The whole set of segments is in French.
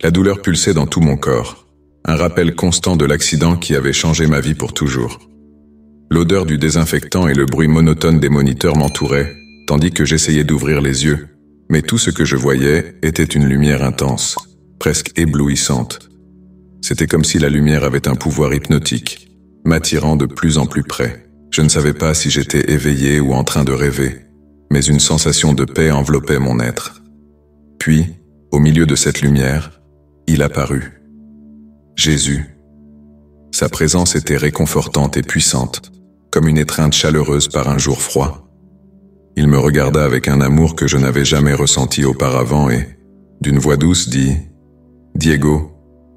La douleur pulsait dans tout mon corps, un rappel constant de l'accident qui avait changé ma vie pour toujours. L'odeur du désinfectant et le bruit monotone des moniteurs m'entouraient, tandis que j'essayais d'ouvrir les yeux, mais tout ce que je voyais était une lumière intense, presque éblouissante. C'était comme si la lumière avait un pouvoir hypnotique, m'attirant de plus en plus près. Je ne savais pas si j'étais éveillé ou en train de rêver, mais une sensation de paix enveloppait mon être. Puis, au milieu de cette lumière, il apparut. Jésus. Sa présence était réconfortante et puissante, comme une étreinte chaleureuse par un jour froid. Il me regarda avec un amour que je n'avais jamais ressenti auparavant et, d'une voix douce, dit « Diego,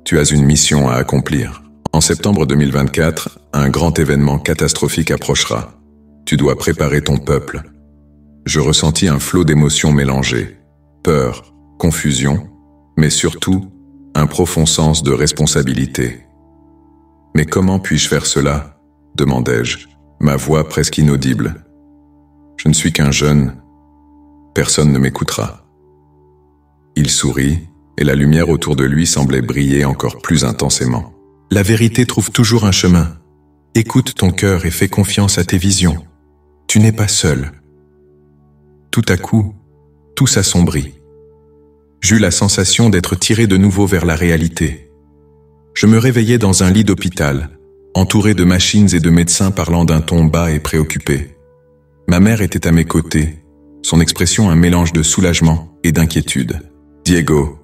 tu as une mission à accomplir. En septembre 2024, un grand événement catastrophique approchera. Tu dois préparer ton peuple. » Je ressentis un flot d'émotions mélangées, peur, confusion, mais surtout, un profond sens de responsabilité. « Mais comment puis-je faire cela ?» demandai-je, ma voix presque inaudible. « Je ne suis qu'un jeune. Personne ne m'écoutera. » Il sourit, et la lumière autour de lui semblait briller encore plus intensément. « La vérité trouve toujours un chemin. Écoute ton cœur et fais confiance à tes visions. Tu n'es pas seul. » Tout à coup, tout s'assombrit. J'eus la sensation d'être tiré de nouveau vers la réalité. Je me réveillais dans un lit d'hôpital, entouré de machines et de médecins parlant d'un ton bas et préoccupé. Ma mère était à mes côtés, son expression un mélange de soulagement et d'inquiétude. « Diego,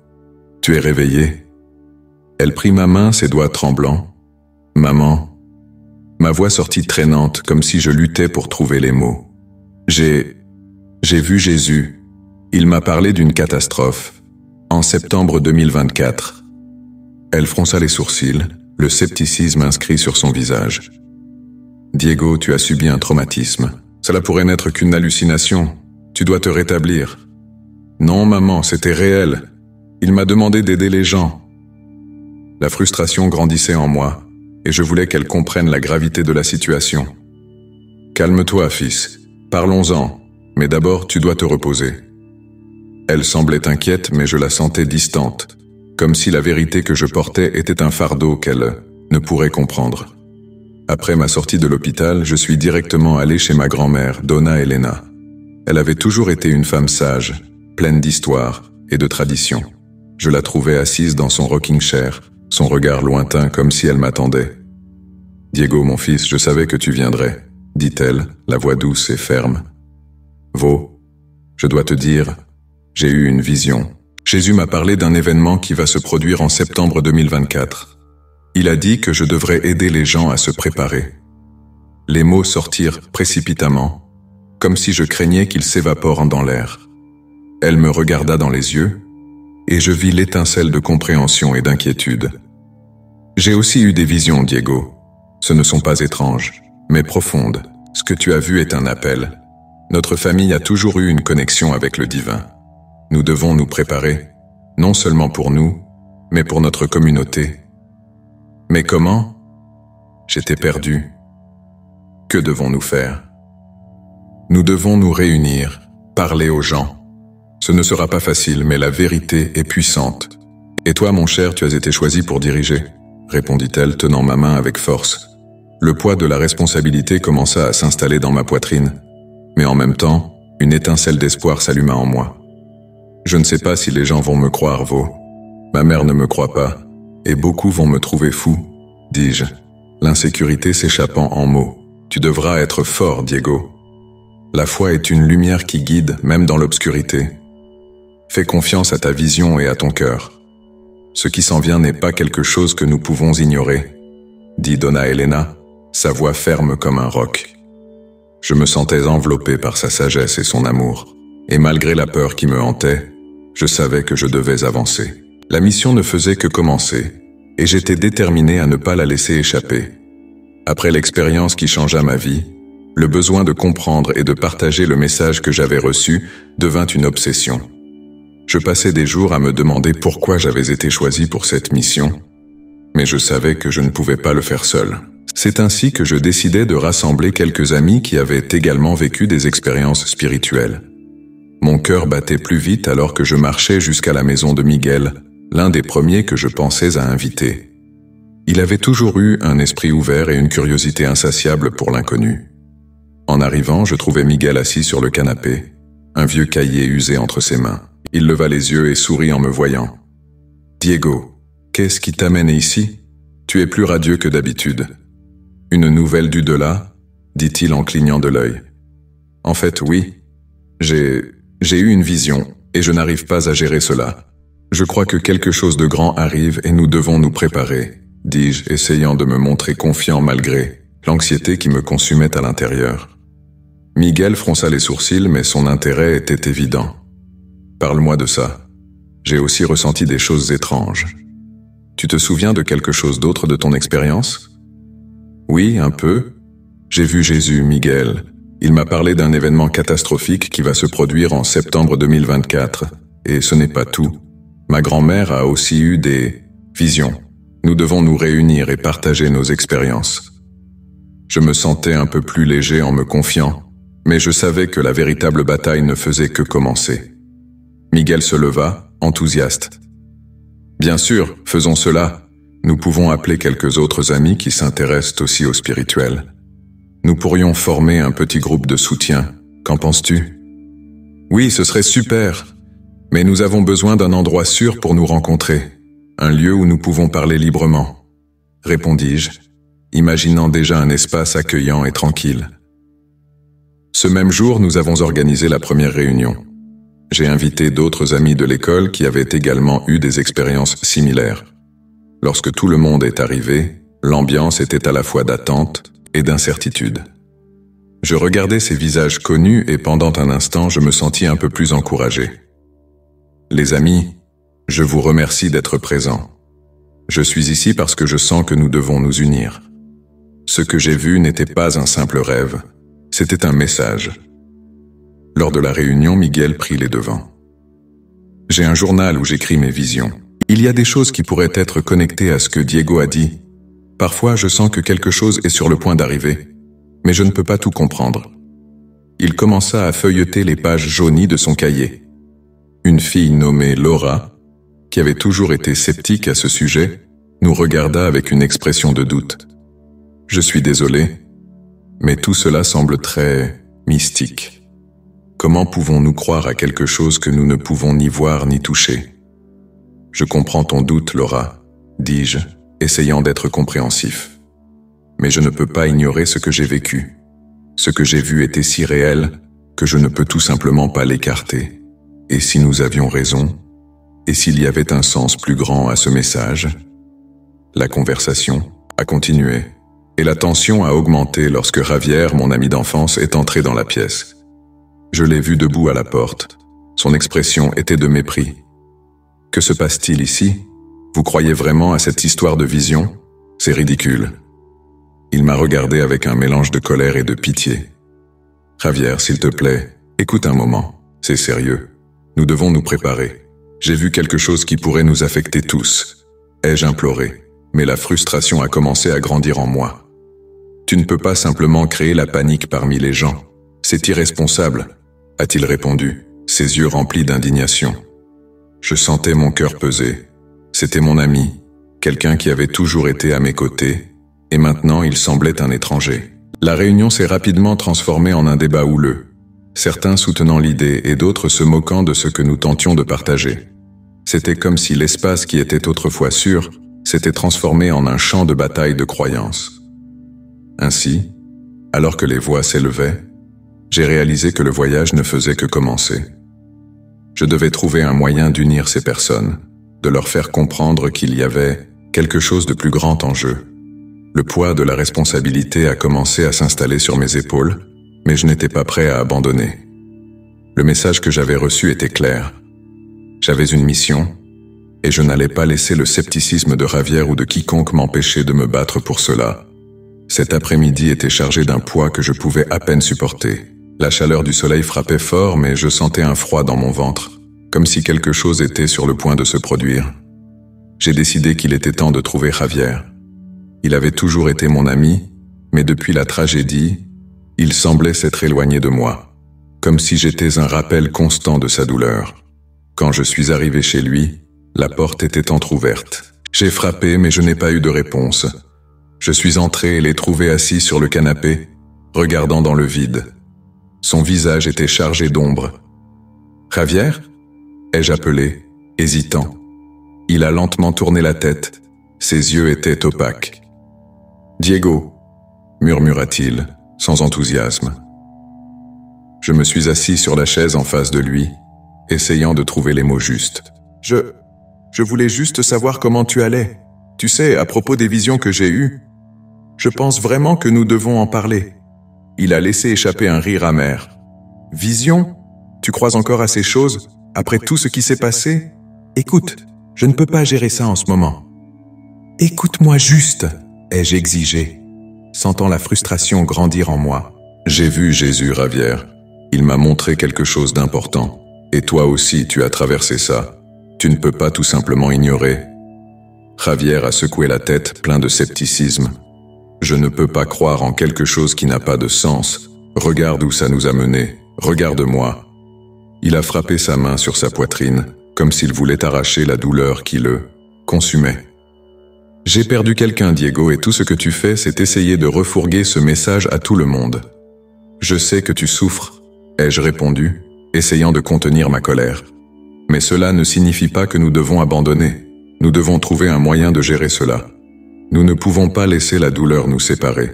tu es réveillé ?» Elle prit ma main, ses doigts tremblants. « Maman ?» Ma voix sortit traînante, comme si je luttais pour trouver les mots. « J'ai vu Jésus. Il m'a parlé d'une catastrophe. En septembre 2024. » Elle fronça les sourcils, le scepticisme inscrit sur son visage. « Diego, tu as subi un traumatisme. Cela pourrait n'être qu'une hallucination. Tu dois te rétablir. » « Non, maman, c'était réel. Il m'a demandé d'aider les gens. » La frustration grandissait en moi, et je voulais qu'elle comprenne la gravité de la situation. « Calme-toi, fils. Parlons-en, mais d'abord tu dois te reposer. » Elle semblait inquiète, mais je la sentais distante, comme si la vérité que je portais était un fardeau qu'elle ne pourrait comprendre. Après ma sortie de l'hôpital, je suis directement allé chez ma grand-mère, Donna Elena. Elle avait toujours été une femme sage, pleine d'histoire et de traditions. Je la trouvais assise dans son rocking chair, son regard lointain comme si elle m'attendait. « Diego, mon fils, je savais que tu viendrais, » dit-elle, la voix douce et ferme. « Vo, je dois te dire, j'ai eu une vision. Jésus m'a parlé d'un événement qui va se produire en septembre 2024. Il a dit que je devrais aider les gens à se préparer. » Les mots sortirent précipitamment, comme si je craignais qu'ils s'évaporent dans l'air. Elle me regarda dans les yeux, et je vis l'étincelle de compréhension et d'inquiétude. « J'ai aussi eu des visions, Diego. Ce ne sont pas étranges, mais profondes. Ce que tu as vu est un appel. Notre famille a toujours eu une connexion avec le divin. Nous devons nous préparer, non seulement pour nous, mais pour notre communauté. » Mais comment ? J'étais perdu. Que devons-nous faire ? Nous devons nous réunir, parler aux gens. Ce ne sera pas facile, mais la vérité est puissante. Et toi, mon cher, tu as été choisi pour diriger, répondit-elle, tenant ma main avec force. Le poids de la responsabilité commença à s'installer dans ma poitrine, mais en même temps, une étincelle d'espoir s'alluma en moi. Je ne sais pas si les gens vont me croire, Vo. Ma mère ne me croit pas, et beaucoup vont me trouver fou, dis-je, l'insécurité s'échappant en mots. Tu devras être fort, Diego. La foi est une lumière qui guide, même dans l'obscurité. Fais confiance à ta vision et à ton cœur. Ce qui s'en vient n'est pas quelque chose que nous pouvons ignorer, dit Donna Elena, sa voix ferme comme un roc. Je me sentais enveloppé par sa sagesse et son amour, et malgré la peur qui me hantait, je savais que je devais avancer. La mission ne faisait que commencer, et j'étais déterminé à ne pas la laisser échapper. Après l'expérience qui changea ma vie, le besoin de comprendre et de partager le message que j'avais reçu devint une obsession. Je passais des jours à me demander pourquoi j'avais été choisi pour cette mission, mais je savais que je ne pouvais pas le faire seul. C'est ainsi que je décidai de rassembler quelques amis qui avaient également vécu des expériences spirituelles. Mon cœur battait plus vite alors que je marchais jusqu'à la maison de Miguel, l'un des premiers que je pensais à inviter. Il avait toujours eu un esprit ouvert et une curiosité insatiable pour l'inconnu. En arrivant, je trouvais Miguel assis sur le canapé, un vieux cahier usé entre ses mains. Il leva les yeux et sourit en me voyant. « Diego, qu'est-ce qui t'amène ici? Tu es plus radieux que d'habitude. » « Une nouvelle du delà ?» dit-il en clignant de l'œil. « En fait, oui. J'ai eu une vision, et je n'arrive pas à gérer cela. Je crois que quelque chose de grand arrive et nous devons nous préparer, dis-je, essayant de me montrer confiant malgré l'anxiété qui me consumait à l'intérieur. Miguel fronça les sourcils, mais son intérêt était évident. « Parle-moi de ça. J'ai aussi ressenti des choses étranges. Tu te souviens de quelque chose d'autre de ton expérience ? » « Oui, un peu. J'ai vu Jésus, Miguel. Il m'a parlé d'un événement catastrophique qui va se produire en septembre 2024. Et ce n'est pas tout. Ma grand-mère a aussi eu des visions. Nous devons nous réunir et partager nos expériences. » Je me sentais un peu plus léger en me confiant, mais je savais que la véritable bataille ne faisait que commencer. Miguel se leva, enthousiaste. « Bien sûr, faisons cela. Nous pouvons appeler quelques autres amis qui s'intéressent aussi au spirituel. Nous pourrions former un petit groupe de soutien. Qu'en penses-tu ? » « Oui, ce serait super. Mais nous avons besoin d'un endroit sûr pour nous rencontrer. Un lieu où nous pouvons parler librement. » Répondis-je, imaginant déjà un espace accueillant et tranquille. Ce même jour, nous avons organisé la première réunion. J'ai invité d'autres amis de l'école qui avaient également eu des expériences similaires. Lorsque tout le monde est arrivé, l'ambiance était à la fois d'attente et d'incertitude. Je regardais ces visages connus et pendant un instant, je me sentis un peu plus encouragé. « Les amis, je vous remercie d'être présents. Je suis ici parce que je sens que nous devons nous unir. Ce que j'ai vu n'était pas un simple rêve, c'était un message. » Lors de la réunion, Miguel prit les devants. « J'ai un journal où j'écris mes visions. Il y a des choses qui pourraient être connectées à ce que Diego a dit. Parfois, je sens que quelque chose est sur le point d'arriver, mais je ne peux pas tout comprendre. » Il commença à feuilleter les pages jaunies de son cahier. Une fille nommée Laura, qui avait toujours été sceptique à ce sujet, nous regarda avec une expression de doute. « Je suis désolé, mais tout cela semble très mystique. Comment pouvons-nous croire à quelque chose que nous ne pouvons ni voir ni toucher ? » « Je comprends ton doute, Laura, » dis-je, essayant d'être compréhensif. « Mais je ne peux pas ignorer ce que j'ai vécu. Ce que j'ai vu était si réel que je ne peux tout simplement pas l'écarter. Et si nous avions raison ? Et s'il y avait un sens plus grand à ce message ? » La conversation a continué, et la tension a augmenté lorsque Javier, mon ami d'enfance, est entré dans la pièce. Je l'ai vu debout à la porte. Son expression était de mépris. « Que se passe-t-il ici ? Vous croyez vraiment à cette histoire de vision ? C'est ridicule. » Il m'a regardé avec un mélange de colère et de pitié. « Javier, s'il te plaît, écoute un moment. C'est sérieux. Nous devons nous préparer. J'ai vu quelque chose qui pourrait nous affecter tous. » Ai-je imploré, mais la frustration a commencé à grandir en moi. « Tu ne peux pas simplement créer la panique parmi les gens. C'est irresponsable, » a-t-il répondu, ses yeux remplis d'indignation. Je sentais mon cœur peser. C'était mon ami, quelqu'un qui avait toujours été à mes côtés, et maintenant il semblait un étranger. La réunion s'est rapidement transformée en un débat houleux, certains soutenant l'idée et d'autres se moquant de ce que nous tentions de partager. C'était comme si l'espace qui était autrefois sûr s'était transformé en un champ de bataille de croyances. Ainsi, alors que les voix s'élevaient, j'ai réalisé que le voyage ne faisait que commencer. Je devais trouver un moyen d'unir ces personnes, de leur faire comprendre qu'il y avait quelque chose de plus grand en jeu. Le poids de la responsabilité a commencé à s'installer sur mes épaules, mais je n'étais pas prêt à abandonner. Le message que j'avais reçu était clair. J'avais une mission, et je n'allais pas laisser le scepticisme de Javier ou de quiconque m'empêcher de me battre pour cela. Cet après-midi était chargé d'un poids que je pouvais à peine supporter. La chaleur du soleil frappait fort, mais je sentais un froid dans mon ventre, comme si quelque chose était sur le point de se produire. J'ai décidé qu'il était temps de trouver Javier. Il avait toujours été mon ami, mais depuis la tragédie, il semblait s'être éloigné de moi, comme si j'étais un rappel constant de sa douleur. Quand je suis arrivé chez lui, La porte était entr'ouverte. J'ai frappé, mais je n'ai pas eu de réponse. Je suis entré et l'ai trouvé assis sur le canapé, regardant dans le vide. Son visage était chargé d'ombre. « Javier ?» ai-je appelé, hésitant. Il a lentement tourné la tête. Ses yeux étaient opaques. « Diego !» murmura-t-il, sans enthousiasme. Je me suis assis sur la chaise en face de lui, essayant de trouver les mots justes. Je voulais juste savoir comment tu allais. Tu sais, à propos des visions que j'ai eues. Je pense vraiment que nous devons en parler. » Il a laissé échapper un rire amer. « Vision ? Tu crois encore à ces choses, après tout ce qui s'est passé ? Écoute, je ne peux pas gérer ça en ce moment. »« Écoute-moi juste !» ai-je exigé, sentant la frustration grandir en moi. J'ai vu Jésus, Javier. Il m'a montré quelque chose d'important. Et toi aussi, tu as traversé ça. Tu ne peux pas tout simplement ignorer. Javier a secoué la tête, plein de scepticisme. Je ne peux pas croire en quelque chose qui n'a pas de sens. Regarde où ça nous a menés. Regarde-moi. Il a frappé sa main sur sa poitrine, comme s'il voulait arracher la douleur qui le consumait. J'ai perdu quelqu'un, Diego, et tout ce que tu fais, c'est essayer de refourguer ce message à tout le monde. Je sais que tu souffres, ai-je répondu, essayant de contenir ma colère. Mais cela ne signifie pas que nous devons abandonner. Nous devons trouver un moyen de gérer cela. Nous ne pouvons pas laisser la douleur nous séparer.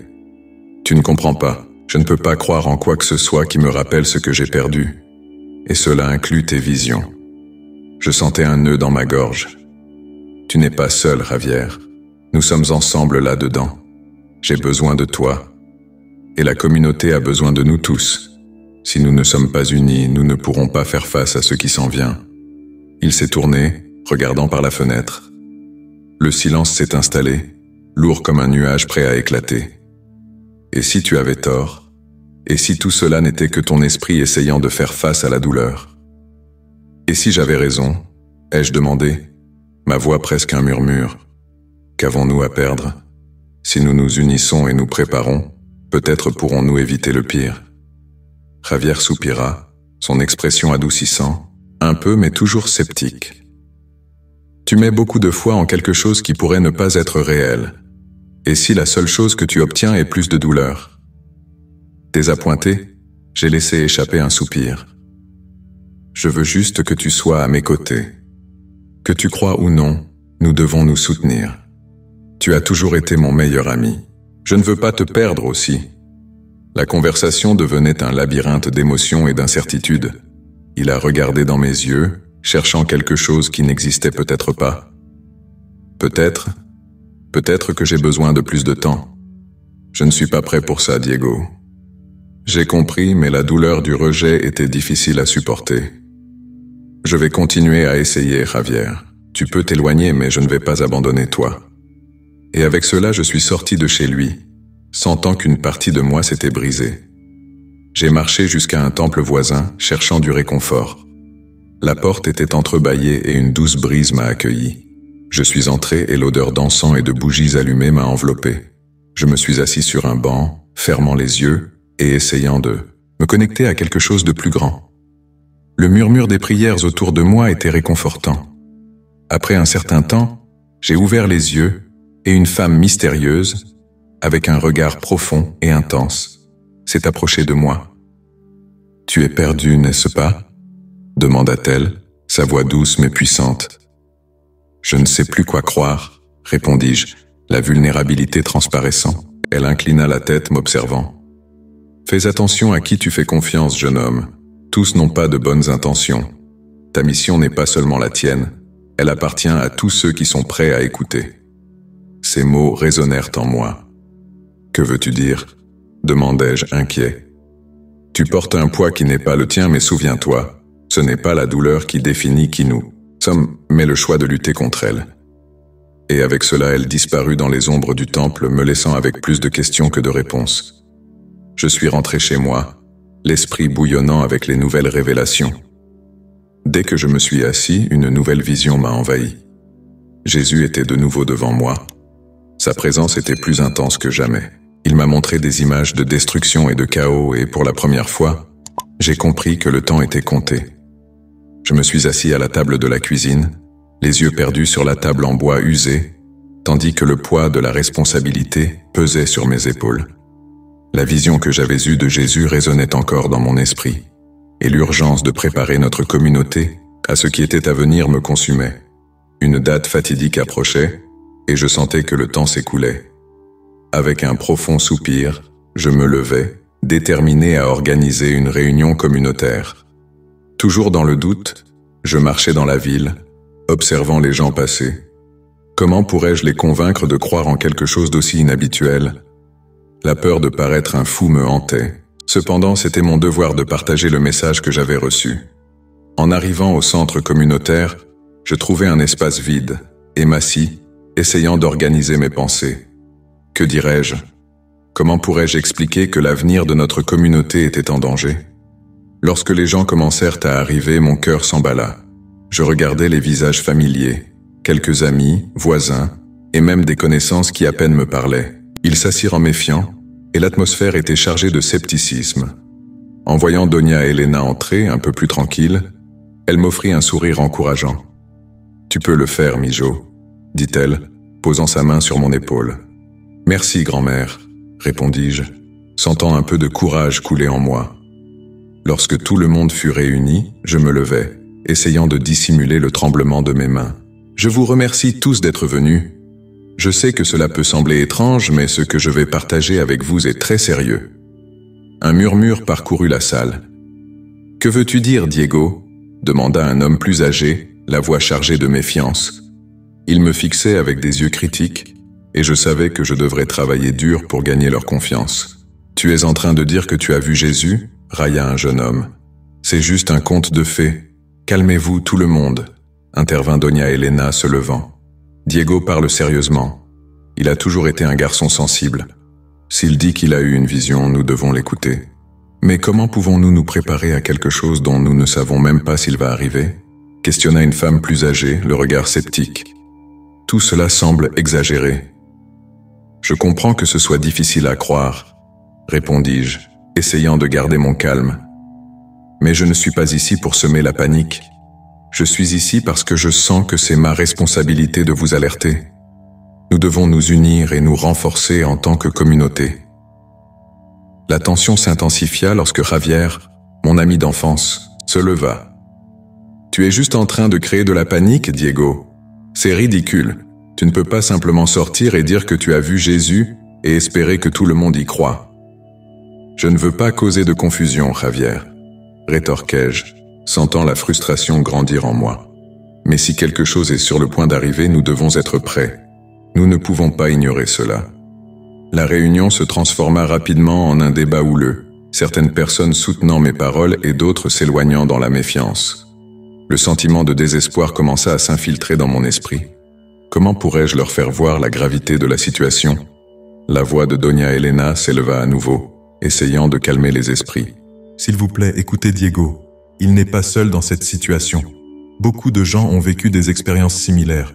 Tu ne comprends pas. Je ne peux pas croire en quoi que ce soit qui me rappelle ce que j'ai perdu. Et cela inclut tes visions. Je sentais un nœud dans ma gorge. Tu n'es pas seul, Javier. Nous sommes ensemble là-dedans. J'ai besoin de toi. Et la communauté a besoin de nous tous. Si nous ne sommes pas unis, nous ne pourrons pas faire face à ce qui s'en vient. Il s'est tourné, regardant par la fenêtre. Le silence s'est installé, lourd comme un nuage prêt à éclater. Et si tu avais tort? Et si tout cela n'était que ton esprit essayant de faire face à la douleur? Et si j'avais raison? Ai-je demandé, ma voix presque un murmure. Qu'avons-nous à perdre? Si nous nous unissons et nous préparons, peut-être pourrons-nous éviter le pire. Javier soupira, son expression adoucissant, un peu mais toujours sceptique. Tu mets beaucoup de foi en quelque chose qui pourrait ne pas être réel. Et si la seule chose que tu obtiens est plus de douleur? Désappointé, j'ai laissé échapper un soupir. Je veux juste que tu sois à mes côtés. Que tu crois ou non, nous devons nous soutenir. Tu as toujours été mon meilleur ami. Je ne veux pas te perdre aussi. La conversation devenait un labyrinthe d'émotions et d'incertitudes. Il a regardé dans mes yeux, cherchant quelque chose qui n'existait peut-être pas. Peut-être que j'ai besoin de plus de temps. Je ne suis pas prêt pour ça, Diego. J'ai compris, mais la douleur du rejet était difficile à supporter. Je vais continuer à essayer, Javier. Tu peux t'éloigner, mais je ne vais pas abandonner toi. Et avec cela, je suis sorti de chez lui, sentant qu'une partie de moi s'était brisée. J'ai marché jusqu'à un temple voisin, cherchant du réconfort. La porte était entrebâillée et une douce brise m'a accueilli. Je suis entré et l'odeur d'encens et de bougies allumées m'a enveloppé. Je me suis assis sur un banc, fermant les yeux et essayant de me connecter à quelque chose de plus grand. Le murmure des prières autour de moi était réconfortant. Après un certain temps, j'ai ouvert les yeux et une femme mystérieuse, avec un regard profond et intense, s'est approchée de moi. « Tu es perdu, n'est-ce pas ?» demanda-t-elle, sa voix douce mais puissante. « Je ne sais plus quoi croire, » répondis-je, la vulnérabilité transparaissant. Elle inclina la tête m'observant. « Fais attention à qui tu fais confiance, jeune homme. Tous n'ont pas de bonnes intentions. Ta mission n'est pas seulement la tienne, elle appartient à tous ceux qui sont prêts à écouter. » Ces mots résonnèrent en moi. « Que veux-tu dire ?» demandai-je inquiet. « Tu portes un poids qui n'est pas le tien, mais souviens-toi, ce n'est pas la douleur qui définit qui nous sommes, mais le choix de lutter contre elle. » Et avec cela, elle disparut dans les ombres du temple, me laissant avec plus de questions que de réponses. Je suis rentré chez moi, l'esprit bouillonnant avec les nouvelles révélations. Dès que je me suis assis, une nouvelle vision m'a envahi. Jésus était de nouveau devant moi. Sa présence était plus intense que jamais. Il m'a montré des images de destruction et de chaos et pour la première fois, j'ai compris que le temps était compté. Je me suis assis à la table de la cuisine, les yeux perdus sur la table en bois usé, tandis que le poids de la responsabilité pesait sur mes épaules. La vision que j'avais eue de Jésus résonnait encore dans mon esprit, et l'urgence de préparer notre communauté à ce qui était à venir me consumait. Une date fatidique approchait, et je sentais que le temps s'écoulait. Avec un profond soupir, je me levai, déterminé à organiser une réunion communautaire. Toujours dans le doute, je marchais dans la ville, observant les gens passer. Comment pourrais-je les convaincre de croire en quelque chose d'aussi inhabituel? La peur de paraître un fou me hantait. Cependant, c'était mon devoir de partager le message que j'avais reçu. En arrivant au centre communautaire, je trouvais un espace vide et m'assis, essayant d'organiser mes pensées. Que dirais-je? Comment pourrais-je expliquer que l'avenir de notre communauté était en danger? Lorsque les gens commencèrent à arriver, mon cœur s'emballa. Je regardais les visages familiers, quelques amis, voisins, et même des connaissances qui à peine me parlaient. Ils s'assirent en méfiant, et l'atmosphère était chargée de scepticisme. En voyant Doña Elena entrer, un peu plus tranquille, elle m'offrit un sourire encourageant. « Tu peux le faire, Mijo », dit-elle, posant sa main sur mon épaule. « Merci, grand-mère », répondis-je, sentant un peu de courage couler en moi. Lorsque tout le monde fut réuni, je me levai, essayant de dissimuler le tremblement de mes mains. « Je vous remercie tous d'être venus. Je sais que cela peut sembler étrange, mais ce que je vais partager avec vous est très sérieux. » Un murmure parcourut la salle. « Que veux-tu dire, Diego ?» demanda un homme plus âgé, la voix chargée de méfiance. Il me fixait avec des yeux critiques, et je savais que je devrais travailler dur pour gagner leur confiance. « Tu es en train de dire que tu as vu Jésus ?» railla un jeune homme. « C'est juste un conte de fées. Calmez-vous tout le monde » intervint Doña Elena se levant. « Diego parle sérieusement. Il a toujours été un garçon sensible. S'il dit qu'il a eu une vision, nous devons l'écouter. Mais comment pouvons-nous nous préparer à quelque chose dont nous ne savons même pas s'il va arriver ?» questionna une femme plus âgée, le regard sceptique. « Tout cela semble exagéré. »« Je comprends que ce soit difficile à croire, » répondis-je, essayant de garder mon calme. « Mais je ne suis pas ici pour semer la panique. Je suis ici parce que je sens que c'est ma responsabilité de vous alerter. Nous devons nous unir et nous renforcer en tant que communauté. » La tension s'intensifia lorsque Javier, mon ami d'enfance, se leva. « Tu es juste en train de créer de la panique, Diego. C'est ridicule. Tu ne peux pas simplement sortir et dire que tu as vu Jésus et espérer que tout le monde y croit. »« Je ne veux pas causer de confusion, Javier, » rétorquai-je, sentant la frustration grandir en moi. « Mais si quelque chose est sur le point d'arriver, nous devons être prêts. Nous ne pouvons pas ignorer cela. » La réunion se transforma rapidement en un débat houleux, certaines personnes soutenant mes paroles et d'autres s'éloignant dans la méfiance. Le sentiment de désespoir commença à s'infiltrer dans mon esprit. Comment pourrais-je leur faire voir la gravité de la situation? La voix de Doña Elena s'éleva à nouveau, essayant de calmer les esprits. « S'il vous plaît, écoutez Diego. Il n'est pas seul dans cette situation. Beaucoup de gens ont vécu des expériences similaires.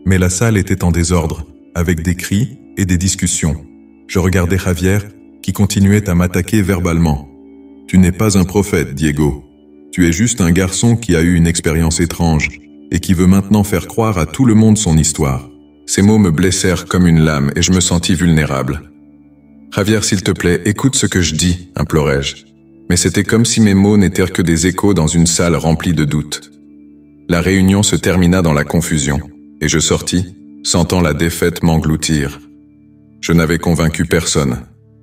Mais la salle était en désordre, avec des cris et des discussions. Je regardais Javier, qui continuait à m'attaquer verbalement. « Tu n'es pas un prophète, Diego. Tu es juste un garçon qui a eu une expérience étrange et qui veut maintenant faire croire à tout le monde son histoire. » Ces mots me blessèrent comme une lame et je me sentis vulnérable. « Javier, s'il te plaît, écoute ce que je dis, » implorai-je. Mais c'était comme si mes mots n'étaient que des échos dans une salle remplie de doutes. La réunion se termina dans la confusion, et je sortis, sentant la défaite m'engloutir. Je n'avais convaincu personne,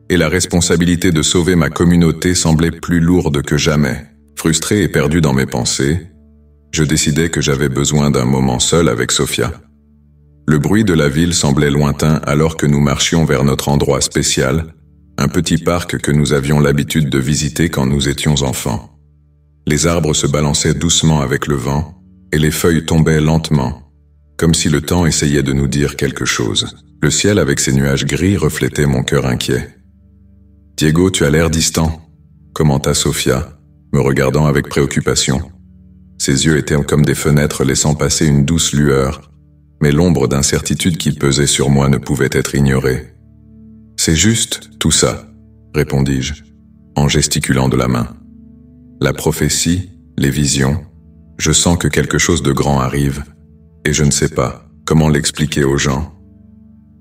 et la responsabilité de sauver ma communauté semblait plus lourde que jamais. Frustré et perdu dans mes pensées, je décidai que j'avais besoin d'un moment seul avec Sofia. Le bruit de la ville semblait lointain alors que nous marchions vers notre endroit spécial, un petit parc que nous avions l'habitude de visiter quand nous étions enfants. Les arbres se balançaient doucement avec le vent, et les feuilles tombaient lentement, comme si le temps essayait de nous dire quelque chose. Le ciel avec ses nuages gris reflétait mon cœur inquiet. « Diego, tu as l'air distant », commenta Sofia, me regardant avec préoccupation. Ses yeux étaient comme des fenêtres laissant passer une douce lueur, mais l'ombre d'incertitude qui pesait sur moi ne pouvait être ignorée. « C'est juste tout ça, » répondis-je, en gesticulant de la main. « La prophétie, les visions, je sens que quelque chose de grand arrive. Et je ne sais pas comment l'expliquer aux gens.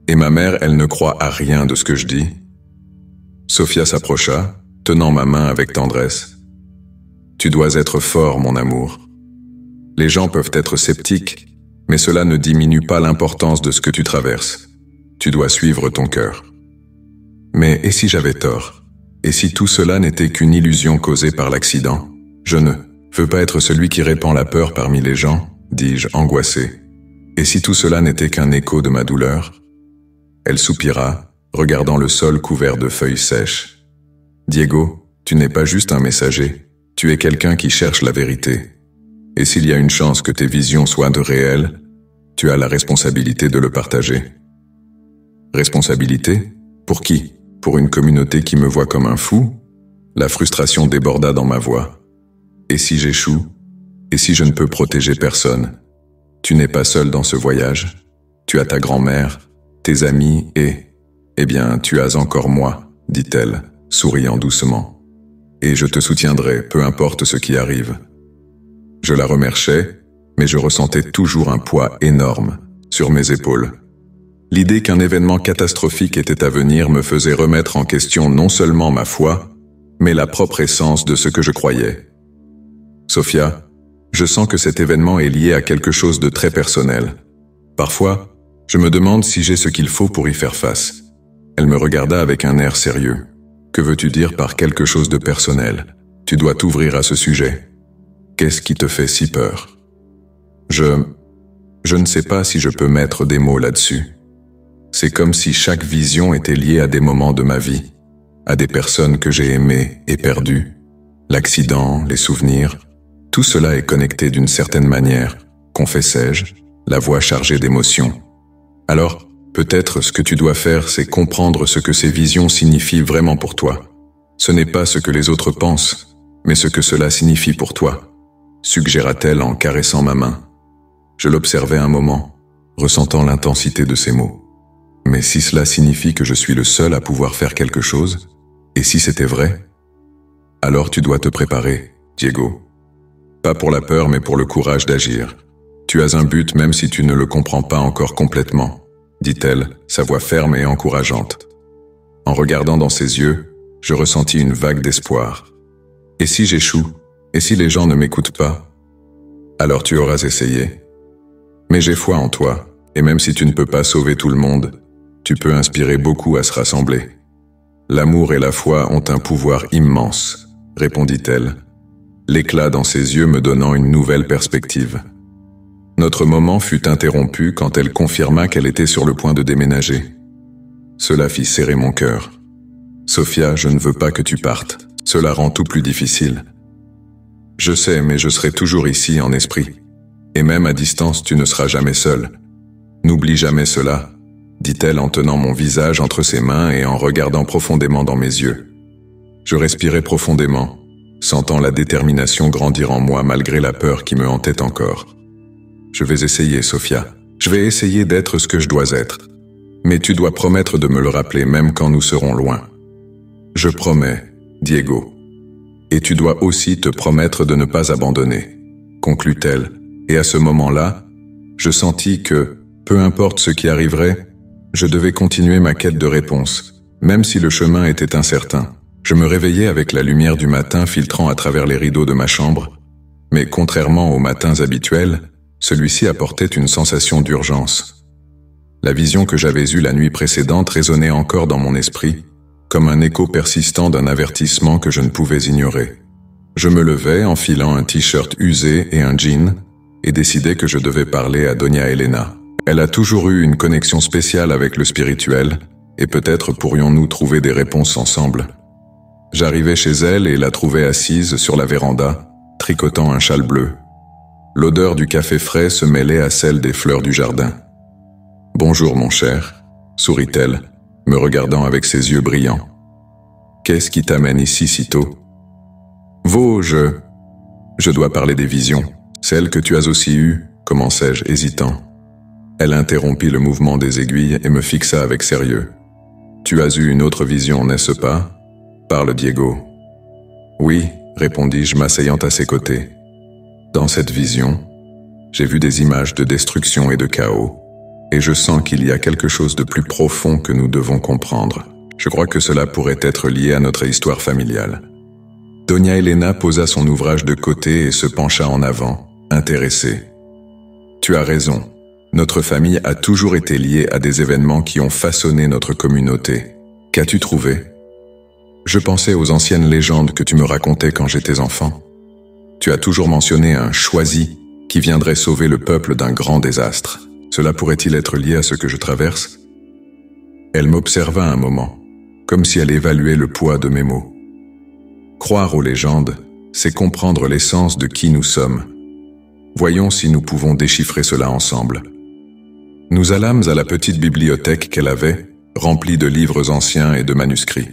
Et ma mère, elle ne croit à rien de ce que je dis. Sophia s'approcha, tenant ma main avec tendresse. Tu dois être fort, mon amour. Les gens peuvent être sceptiques, mais cela ne diminue pas l'importance de ce que tu traverses. Tu dois suivre ton cœur. Mais et si j'avais tort? Et si tout cela n'était qu'une illusion causée par l'accident? Je ne veux pas être celui qui répand la peur parmi les gens, dis-je, angoissé. Et si tout cela n'était qu'un écho de ma douleur? Elle soupira, regardant le sol couvert de feuilles sèches. Diego, tu n'es pas juste un messager, tu es quelqu'un qui cherche la vérité. Et s'il y a une chance que tes visions soient de réelles, tu as la responsabilité de le partager. Responsabilité? Pour qui? Pour une communauté qui me voit comme un fou? La frustration déborda dans ma voix. Et si j'échoue? Et si je ne peux protéger personne? Tu n'es pas seul dans ce voyage. Tu as ta grand-mère, tes amis et... Eh bien, tu as encore moi, dit-elle, souriant doucement. Et je te soutiendrai, peu importe ce qui arrive. Je la remerciai, mais je ressentais toujours un poids énorme sur mes épaules. L'idée qu'un événement catastrophique était à venir me faisait remettre en question non seulement ma foi, mais la propre essence de ce que je croyais. Sophia, je sens que cet événement est lié à quelque chose de très personnel. Parfois, je me demande si j'ai ce qu'il faut pour y faire face. Elle me regarda avec un air sérieux. Que veux-tu dire par quelque chose de personnel? Tu dois t'ouvrir à ce sujet. Qu'est-ce qui te fait si peur? Je ne sais pas si je peux mettre des mots là-dessus. C'est comme si chaque vision était liée à des moments de ma vie, à des personnes que j'ai aimées et perdues. L'accident, les souvenirs, tout cela est connecté d'une certaine manière, confessai-je, la voix chargée d'émotions. Alors, peut-être ce que tu dois faire, c'est comprendre ce que ces visions signifient vraiment pour toi. Ce n'est pas ce que les autres pensent, mais ce que cela signifie pour toi, suggéra-t-elle en caressant ma main. Je l'observai un moment, ressentant l'intensité de ses mots. Mais si cela signifie que je suis le seul à pouvoir faire quelque chose, et si c'était vrai, alors tu dois te préparer, Diego. Pas pour la peur, mais pour le courage d'agir. Tu as un but même si tu ne le comprends pas encore complètement, dit-elle, sa voix ferme et encourageante. En regardant dans ses yeux, je ressentis une vague d'espoir. Et si j'échoue? Et si les gens ne m'écoutent pas? Alors tu auras essayé. Mais j'ai foi en toi, et même si tu ne peux pas sauver tout le monde, tu peux inspirer beaucoup à se rassembler. L'amour et la foi ont un pouvoir immense, répondit-elle, l'éclat dans ses yeux me donnant une nouvelle perspective. Notre moment fut interrompu quand elle confirma qu'elle était sur le point de déménager. Cela fit serrer mon cœur. Sophia, je ne veux pas que tu partes. Cela rend tout plus difficile. Je sais, mais je serai toujours ici en esprit. Et même à distance, tu ne seras jamais seul. N'oublie jamais cela, dit-elle en tenant mon visage entre ses mains et en regardant profondément dans mes yeux. Je respirais profondément, sentant la détermination grandir en moi malgré la peur qui me hantait encore. Je vais essayer, Sophia. Je vais essayer d'être ce que je dois être. Mais tu dois promettre de me le rappeler même quand nous serons loin. Je promets, Diego. Et tu dois aussi te promettre de ne pas abandonner, conclut-elle, et à ce moment-là, je sentis que, peu importe ce qui arriverait, je devais continuer ma quête de réponse, même si le chemin était incertain. Je me réveillais avec la lumière du matin filtrant à travers les rideaux de ma chambre, mais contrairement aux matins habituels, celui-ci apportait une sensation d'urgence. La vision que j'avais eue la nuit précédente résonnait encore dans mon esprit, comme un écho persistant d'un avertissement que je ne pouvais ignorer. Je me levai, enfilant un t-shirt usé et un jean, et décidai que je devais parler à Doña Elena. Elle a toujours eu une connexion spéciale avec le spirituel, et peut-être pourrions-nous trouver des réponses ensemble. J'arrivai chez elle et la trouvai assise sur la véranda, tricotant un châle bleu. L'odeur du café frais se mêlait à celle des fleurs du jardin. « Bonjour mon cher », sourit-elle, me regardant avec ses yeux brillants. « Qu'est-ce qui t'amène ici si tôt ?»« Je dois parler des visions, celles que tu as aussi eues, commençai-je, hésitant. Elle interrompit le mouvement des aiguilles et me fixa avec sérieux. « Tu as eu une autre vision, n'est-ce pas ?» Parle Diego. « Oui, répondis-je, m'asseyant à ses côtés. Dans cette vision, J'ai vu des images de destruction et de chaos, et je sens qu'il y a quelque chose de plus profond que nous devons comprendre. Je crois que cela pourrait être lié à notre histoire familiale. Doña Elena posa son ouvrage de côté et se pencha en avant, intéressée. Tu as raison. Notre famille a toujours été liée à des événements qui ont façonné notre communauté. Qu'as-tu trouvé? Je pensais aux anciennes légendes que tu me racontais quand j'étais enfant. Tu as toujours mentionné un choisi qui viendrait sauver le peuple d'un grand désastre. Cela pourrait-il être lié à ce que je traverse? Elle m'observa un moment, comme si elle évaluait le poids de mes mots. Croire aux légendes, c'est comprendre l'essence de qui nous sommes. Voyons si nous pouvons déchiffrer cela ensemble. Nous allâmes à la petite bibliothèque qu'elle avait, remplie de livres anciens et de manuscrits.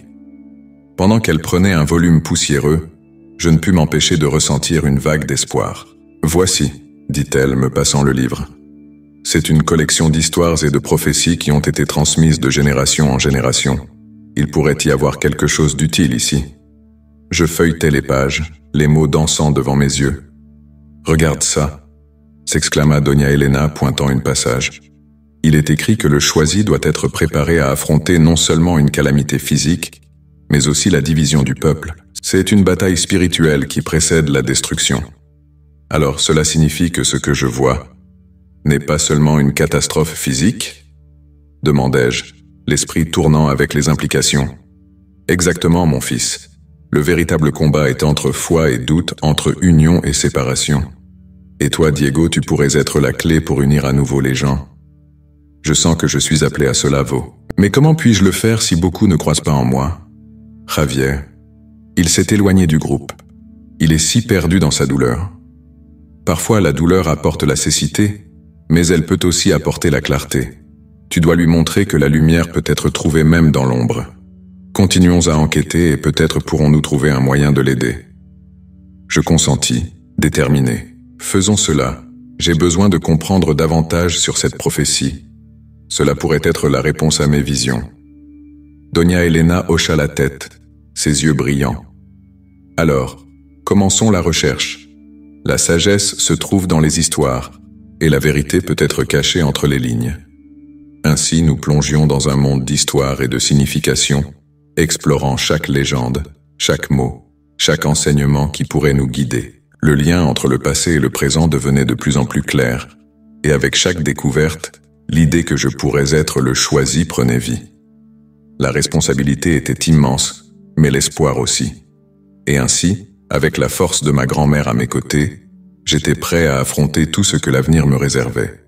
Pendant qu'elle prenait un volume poussiéreux, je ne pus m'empêcher de ressentir une vague d'espoir. « Voici », dit-elle, me passant le livre. C'est une collection d'histoires et de prophéties qui ont été transmises de génération en génération. Il pourrait y avoir quelque chose d'utile ici. Je feuilletais les pages, les mots dansant devant mes yeux. « Regarde ça !» s'exclama Doña Elena, pointant une passage. Il est écrit que le choisi doit être préparé à affronter non seulement une calamité physique, mais aussi la division du peuple. C'est une bataille spirituelle qui précède la destruction. Alors cela signifie que ce que je vois n'est pas seulement une catastrophe physique? Demandai-je, l'esprit tournant avec les implications. Exactement, mon fils. Le véritable combat est entre foi et doute, entre union et séparation. Et toi, Diego, tu pourrais être la clé pour unir à nouveau les gens. Je sens que je suis appelé à cela, Vo. Mais comment puis-je le faire si beaucoup ne croient pas en moi? Javier, il s'est éloigné du groupe. Il est si perdu dans sa douleur. Parfois, la douleur apporte la cécité, mais elle peut aussi apporter la clarté. Tu dois lui montrer que la lumière peut être trouvée même dans l'ombre. Continuons à enquêter et peut-être pourrons-nous trouver un moyen de l'aider. Je consentis, déterminé. Faisons cela. J'ai besoin de comprendre davantage sur cette prophétie. Cela pourrait être la réponse à mes visions. Doña Elena hocha la tête, ses yeux brillants. Alors, commençons la recherche. La sagesse se trouve dans les histoires, et la vérité peut être cachée entre les lignes. Ainsi, nous plongions dans un monde d'histoire et de signification, explorant chaque légende, chaque mot, chaque enseignement qui pourrait nous guider. Le lien entre le passé et le présent devenait de plus en plus clair, et avec chaque découverte, l'idée que je pourrais être le choisi prenait vie. La responsabilité était immense, mais l'espoir aussi. Et ainsi, avec la force de ma grand-mère à mes côtés, j'étais prêt à affronter tout ce que l'avenir me réservait.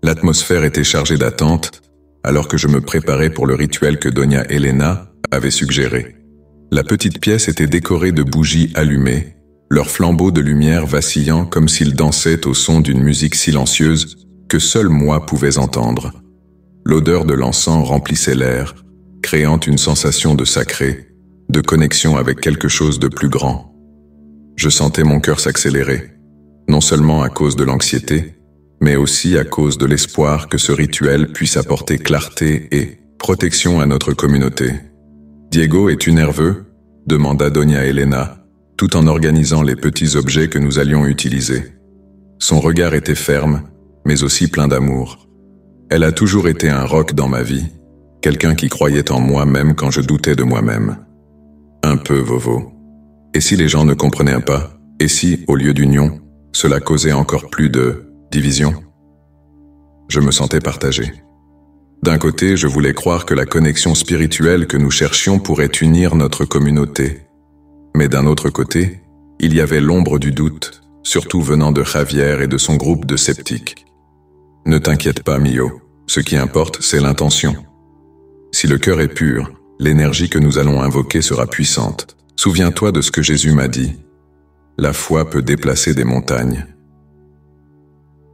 L'atmosphère était chargée d'attente, alors que je me préparais pour le rituel que Doña Elena avait suggéré. La petite pièce était décorée de bougies allumées, leurs flambeaux de lumière vacillant comme s'ils dansaient au son d'une musique silencieuse que seul moi pouvais entendre. L'odeur de l'encens remplissait l'air, créant une sensation de sacré, de connexion avec quelque chose de plus grand. Je sentais mon cœur s'accélérer, non seulement à cause de l'anxiété, mais aussi à cause de l'espoir que ce rituel puisse apporter clarté et protection à notre communauté. « Diego, es-tu nerveux ?» demanda Doña Elena, tout en organisant les petits objets que nous allions utiliser. Son regard était ferme, mais aussi plein d'amour. Elle a toujours été un roc dans ma vie, quelqu'un qui croyait en moi même quand je doutais de moi-même. Un peu, Vovo. Et si les gens ne comprenaient pas? Et si, au lieu d'union, cela causait encore plus de division? Je me sentais partagé. D'un côté, je voulais croire que la connexion spirituelle que nous cherchions pourrait unir notre communauté. Mais d'un autre côté, il y avait l'ombre du doute, surtout venant de Javier et de son groupe de sceptiques. Ne t'inquiète pas, Mio. Ce qui importe, c'est l'intention. Si le cœur est pur, l'énergie que nous allons invoquer sera puissante. Souviens-toi de ce que Jésus m'a dit. La foi peut déplacer des montagnes.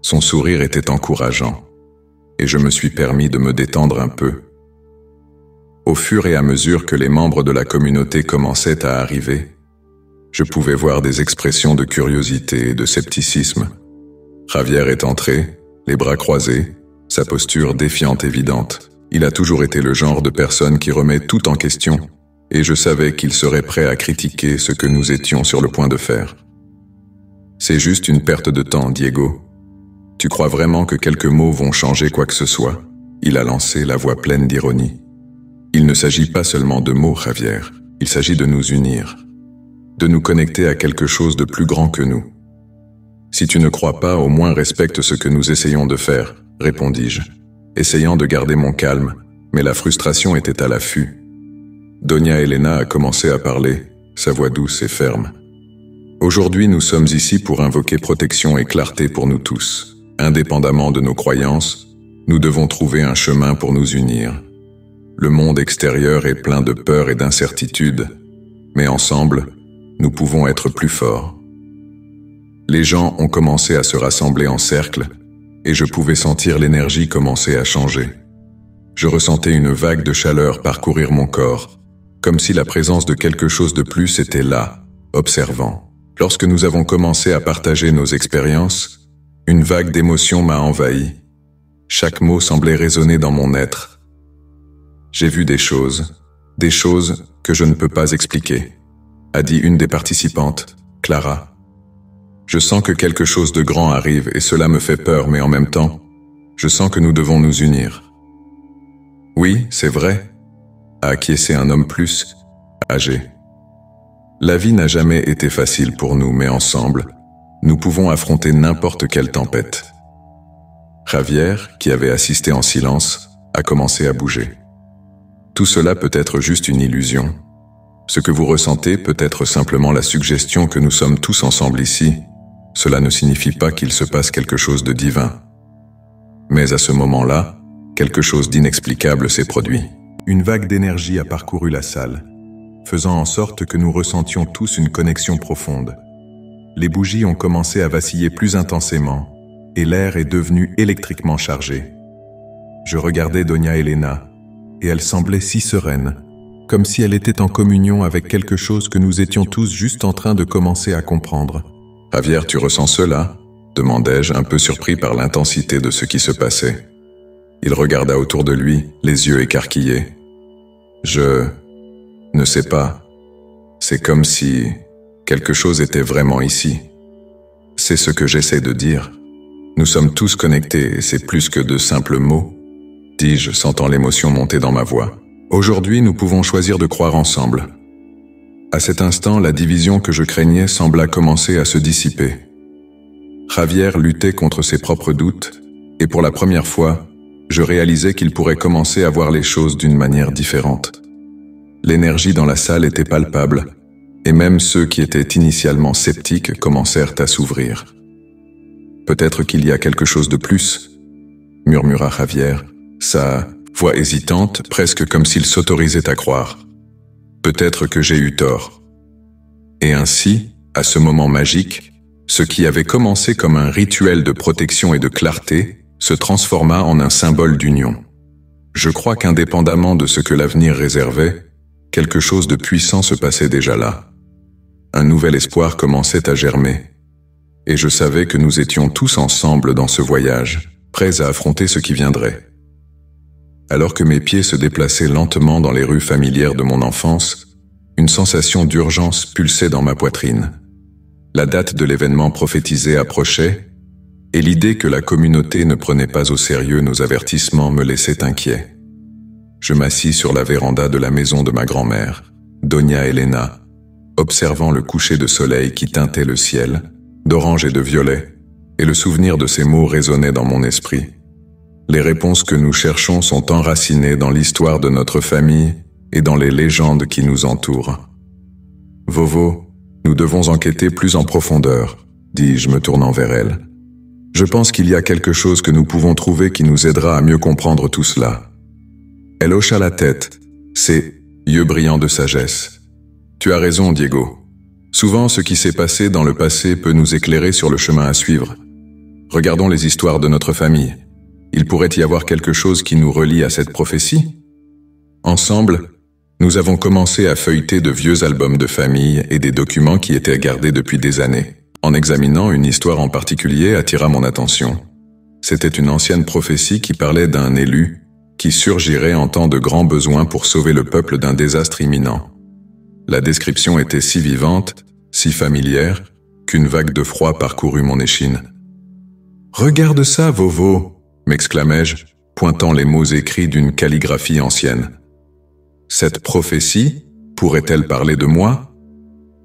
Son sourire était encourageant, et je me suis permis de me détendre un peu. Au fur et à mesure que les membres de la communauté commençaient à arriver, je pouvais voir des expressions de curiosité et de scepticisme. Javier est entré, les bras croisés, sa posture défiante évidente. Il a toujours été le genre de personne qui remet tout en question, et je savais qu'il serait prêt à critiquer ce que nous étions sur le point de faire. C'est juste une perte de temps, Diego. Tu crois vraiment que quelques mots vont changer quoi que ce soit? Il a lancé, la voix pleine d'ironie. Il ne s'agit pas seulement de mots, Javier. Il s'agit de nous unir, de nous connecter à quelque chose de plus grand que nous. Si tu ne crois pas, au moins respecte ce que nous essayons de faire, répondis-je, essayant de garder mon calme, mais la frustration était à l'affût. Doña Elena a commencé à parler, sa voix douce et ferme. Aujourd'hui, nous sommes ici pour invoquer protection et clarté pour nous tous. Indépendamment de nos croyances, nous devons trouver un chemin pour nous unir. Le monde extérieur est plein de peur et d'incertitude, mais ensemble, nous pouvons être plus forts. Les gens ont commencé à se rassembler en cercle, et je pouvais sentir l'énergie commencer à changer. Je ressentais une vague de chaleur parcourir mon corps, comme si la présence de quelque chose de plus était là, observant. Lorsque nous avons commencé à partager nos expériences, une vague d'émotions m'a envahi. Chaque mot semblait résonner dans mon être. J'ai vu des choses que je ne peux pas expliquer, a dit une des participantes, Clara. Je sens que quelque chose de grand arrive et cela me fait peur, mais en même temps, je sens que nous devons nous unir. Oui, c'est vrai, a acquiescé un homme plus âgé. La vie n'a jamais été facile pour nous, mais ensemble, nous pouvons affronter n'importe quelle tempête. Javier, qui avait assisté en silence, a commencé à bouger. Tout cela peut être juste une illusion. Ce que vous ressentez peut être simplement la suggestion que nous sommes tous ensemble ici. Cela ne signifie pas qu'il se passe quelque chose de divin. Mais à ce moment-là, quelque chose d'inexplicable s'est produit. Une vague d'énergie a parcouru la salle, faisant en sorte que nous ressentions tous une connexion profonde. Les bougies ont commencé à vaciller plus intensément, et l'air est devenu électriquement chargé. Je regardais Doña Elena, et elle semblait si sereine, comme si elle était en communion avec quelque chose que nous étions tous juste en train de commencer à comprendre. « Javier, tu ressens cela ?» demandai-je, un peu surpris par l'intensité de ce qui se passait. Il regarda autour de lui, les yeux écarquillés. « Je ne sais pas. C'est comme si quelque chose était vraiment ici. C'est ce que j'essaie de dire. Nous sommes tous connectés et c'est plus que de simples mots, dis-je, sentant l'émotion monter dans ma voix. Aujourd'hui, nous pouvons choisir de croire ensemble. » À cet instant, la division que je craignais sembla commencer à se dissiper. Javier luttait contre ses propres doutes, et pour la première fois, je réalisais qu'il pourrait commencer à voir les choses d'une manière différente. L'énergie dans la salle était palpable, et même ceux qui étaient initialement sceptiques commencèrent à s'ouvrir. « Peut-être qu'il y a quelque chose de plus », murmura Javier, sa voix hésitante, presque comme s'il s'autorisait à croire. Peut-être que j'ai eu tort. Et ainsi, à ce moment magique, ce qui avait commencé comme un rituel de protection et de clarté se transforma en un symbole d'union. Je crois qu'indépendamment de ce que l'avenir réservait, quelque chose de puissant se passait déjà là. Un nouvel espoir commençait à germer. Et je savais que nous étions tous ensemble dans ce voyage, prêts à affronter ce qui viendrait. Alors que mes pieds se déplaçaient lentement dans les rues familières de mon enfance, une sensation d'urgence pulsait dans ma poitrine. La date de l'événement prophétisé approchait, et l'idée que la communauté ne prenait pas au sérieux nos avertissements me laissait inquiet. Je m'assis sur la véranda de la maison de ma grand-mère, Doña Elena, observant le coucher de soleil qui teintait le ciel, d'orange et de violet, et le souvenir de ces mots résonnait dans mon esprit. Les réponses que nous cherchons sont enracinées dans l'histoire de notre famille et dans les légendes qui nous entourent. Vovo, nous devons enquêter plus en profondeur, dis-je me tournant vers elle. Je pense qu'il y a quelque chose que nous pouvons trouver qui nous aidera à mieux comprendre tout cela. Elle hocha la tête, ses yeux brillants de sagesse. Tu as raison, Diego. Souvent, ce qui s'est passé dans le passé peut nous éclairer sur le chemin à suivre. Regardons les histoires de notre famille. Il pourrait y avoir quelque chose qui nous relie à cette prophétie? Ensemble, nous avons commencé à feuilleter de vieux albums de famille et des documents qui étaient gardés depuis des années. En examinant, une histoire en particulier attira mon attention. C'était une ancienne prophétie qui parlait d'un élu qui surgirait en temps de grands besoins pour sauver le peuple d'un désastre imminent. La description était si vivante, si familière, qu'une vague de froid parcourut mon échine. Regarde ça, Vovo, m'exclamai-je, pointant les mots écrits d'une calligraphie ancienne. Cette prophétie pourrait-elle parler de moi?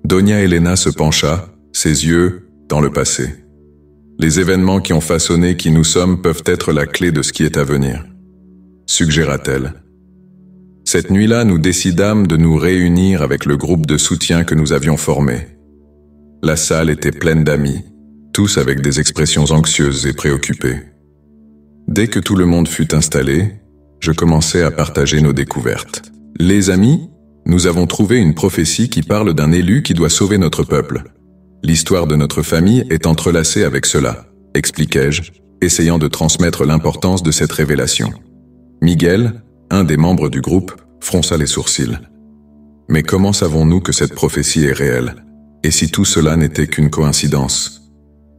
Doña Elena se pencha, ses yeux dans le passé. Les événements qui ont façonné qui nous sommes peuvent être la clé de ce qui est à venir, suggéra-t-elle. Cette nuit-là, nous décidâmes de nous réunir avec le groupe de soutien que nous avions formé. La salle était pleine d'amis, tous avec des expressions anxieuses et préoccupées. Dès que tout le monde fut installé, je commençai à partager nos découvertes. Les amis, nous avons trouvé une prophétie qui parle d'un élu qui doit sauver notre peuple. L'histoire de notre famille est entrelacée avec cela, expliquai-je, essayant de transmettre l'importance de cette révélation. Miguel, un des membres du groupe, fronça les sourcils. Mais comment savons-nous que cette prophétie est réelle? Et si tout cela n'était qu'une coïncidence?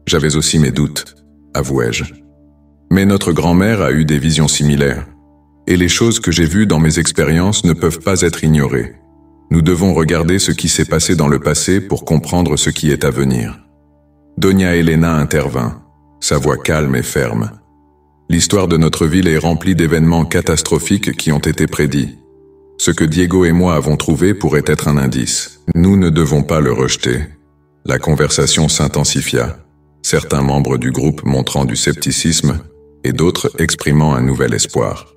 J'avais aussi mes doutes, avouai-je. Mais notre grand-mère a eu des visions similaires. Et les choses que j'ai vues dans mes expériences ne peuvent pas être ignorées. Nous devons regarder ce qui s'est passé dans le passé pour comprendre ce qui est à venir. Doña Elena intervint, sa voix calme et ferme. L'histoire de notre ville est remplie d'événements catastrophiques qui ont été prédits. Ce que Diego et moi avons trouvé pourrait être un indice. Nous ne devons pas le rejeter. La conversation s'intensifia, certains membres du groupe montrant du scepticisme et d'autres exprimant un nouvel espoir.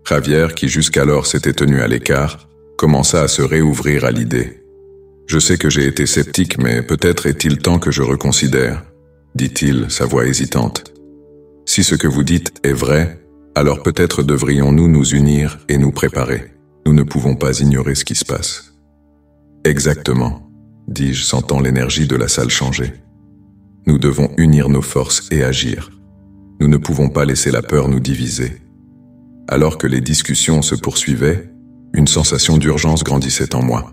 Javier, qui jusqu'alors s'était tenu à l'écart, commença à se réouvrir à l'idée. « Je sais que j'ai été sceptique, mais peut-être est-il temps que je reconsidère, » dit-il, sa voix hésitante. « Si ce que vous dites est vrai, alors peut-être devrions-nous nous unir et nous préparer. Nous ne pouvons pas ignorer ce qui se passe. » « Exactement, » dis-je, sentant l'énergie de la salle changer. « Nous devons unir nos forces et agir. Nous ne pouvons pas laisser la peur nous diviser. » Alors que les discussions se poursuivaient, une sensation d'urgence grandissait en moi.